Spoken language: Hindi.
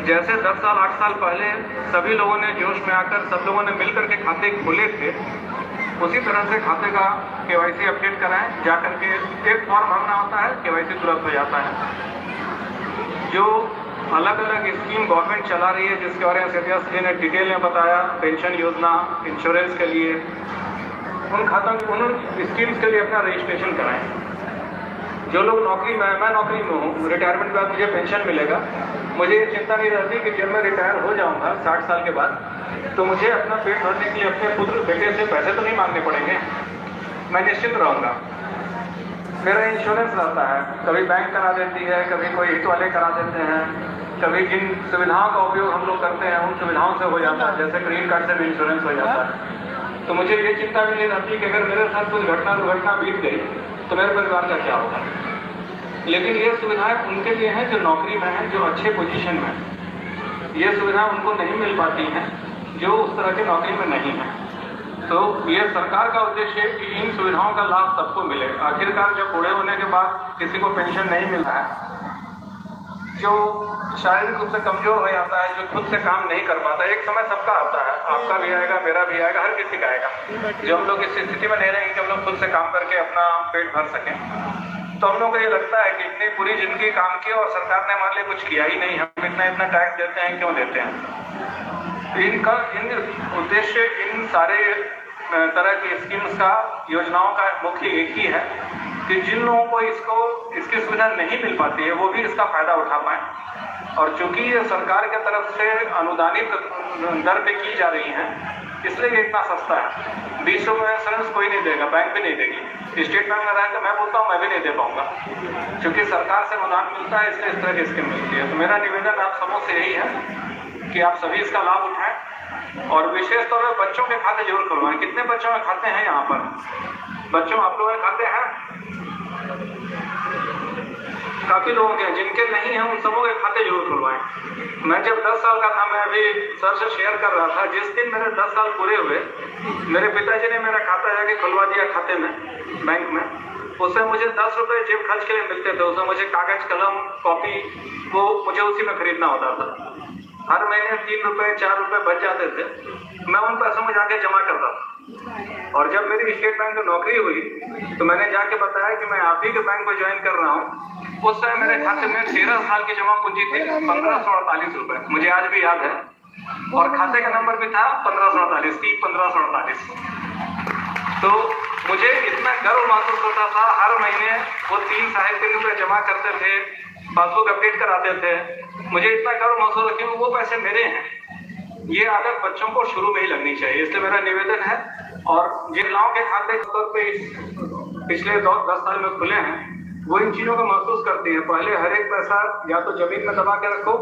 जैसे 10 साल 8 साल पहले सभी लोगों ने जोश में आकर सब लोगों ने मिलकर के खाते खोले थे, उसी तरह से खाते का केवाईसी अपडेट कराएं। जाकर के एक फॉर्म भरना होता है, केवाईसी तुरंत हो जाता है। जो अलग अलग स्कीम गवर्नमेंट चला रही है जिसके बारे में सेठिया जी ने डिटेल में बताया, पेंशन योजना, इंश्योरेंस के लिए, उन खातों उन स्कीम्स के लिए अपना रजिस्ट्रेशन कराएं। जो लोग नौकरी में, मैं नौकरी में हूँ, रिटायरमेंट के बाद मुझे पेंशन मिलेगा, मुझे ये चिंता नहीं रहती कि जब मैं रिटायर हो जाऊँगा 60 साल के बाद तो मुझे अपना पेट भरने के लिए अपने पुत्र बेटे से पैसे तो नहीं मांगने पड़ेंगे, मैं निश्चिंत रहूँगा। मेरा इंश्योरेंस रहता है, कभी बैंक करा देती है, कभी कोई हित वाले करा देते हैं, कभी जिन सुविधाओं का उपयोग हम लोग करते हैं उन सुविधाओं से हो जाता है, जैसे क्रेडिट कार्ड से भी इंश्योरेंस हो जाता है। तो मुझे ये चिंता भी नहीं रहती कि अगर मेरे साथ कुछ दुर्घटना बीत गई तो मेरे परिवार का क्या होगा। लेकिन ये सुविधाएं उनके लिए हैं जो नौकरी में हैं, जो अच्छे पोजीशन में हैं। ये सुविधा उनको नहीं मिल पाती हैं जो उस तरह की नौकरी में नहीं है। तो ये सरकार का उद्देश्य है कि इन सुविधाओं का लाभ सबको मिले। आखिरकार जब बूढ़े होने के बाद किसी को पेंशन नहीं मिल रहा है, जो शारीरिक रूप से कमजोर हो जाता है, जो खुद से काम नहीं कर पाता, एक समय सबका आता है, आपका भी आएगा, मेरा भी आएगा, हर किसी का आएगा। जो हम लोग इस स्थिति में नहीं रहेंगे कि हम लोग खुद से काम करके अपना पेट भर सकें, तो हम लोग को ये लगता है कि इतनी पूरी जिंदगी काम की और सरकार ने हमारे लिए कुछ किया ही नहीं, हम इतना टैक्स देते हैं, क्यों देते हैं। इनका इन उद्देश्य इन सारे तरह की स्कीम्स का, योजनाओं का मुख्य एक ही है कि जिन लोगों को इसकी सुविधा नहीं मिल पाती है वो भी इसका फायदा उठा पाए। और चूंकि ये सरकार के तरफ से अनुदानित दर पे की जा रही है, इसलिए ये इतना सस्ता है। 20 रुपये में इंश्योरेंस कोई नहीं देगा, बैंक भी नहीं देगी। स्टेट बैंक में रहे तो मैं बोलता हूँ मैं भी नहीं दे पाऊंगा, क्योंकि सरकार से अनुदान मिलता है, इसलिए इस तरह की स्कीम मिलती है। तो मेरा निवेदन आप सबों से यही है कि आप सभी इसका लाभ उठाएं और विशेष तौर पर बच्चों के खाते जरूर खुलवाएं। कितने बच्चों के खाते हैं यहाँ पर? बच्चों आप लोगों के खाते हैं? काफी लोग हैं, जिनके नहीं हैं उन सबों के खाते जरूर खुलवाएं। मैं जब 10 साल का था, मैं अभी सर से शेयर कर रहा था, जिस दिन मेरे 10 साल पूरे हुए, मेरे पिताजी ने मेरा खाता जाके खुलवा दिया खाते में, बैंक में। उससे मुझे 10 रुपये जेब खर्च के लिए मिलते थे, उसमें मुझे कागज, कलम, कॉपी, वो मुझे उसी में खरीदना होता था। हर महीने 3 रुपये 4 रुपये बच जाते थे, मैं उन पैसों में जाके जमा करता था। और जब मेरी स्टेट बैंक में नौकरी हुई तो मैंने जाके बताया कि मैं आप ही के बैंक को ज्वाइन कर रहा हूँ। उस समय मेरे खाते में 13 साल की जमा पूंजी थी, 1548 रुपये, मुझे आज भी याद है। और खाते का नंबर भी था 1548, 1548। तो मुझे इतना गर्व महसूस होता था, हर महीने वो 3 रुपये जमा करते थे, पासबुक अपडेट कराते थे। मुझे इतना गर्व महसूस होता क्योंकि वो पैसे मेरे हैं। ये आदत बच्चों को शुरू में ही लगनी चाहिए, इसलिए मेरा निवेदन है। और जिन महिलाओं के खाते तौर पे पिछले 10 साल में खुले हैं, वो इन चीजों को महसूस करती है। पहले हर एक पैसा या तो जमीन में दबा के रखो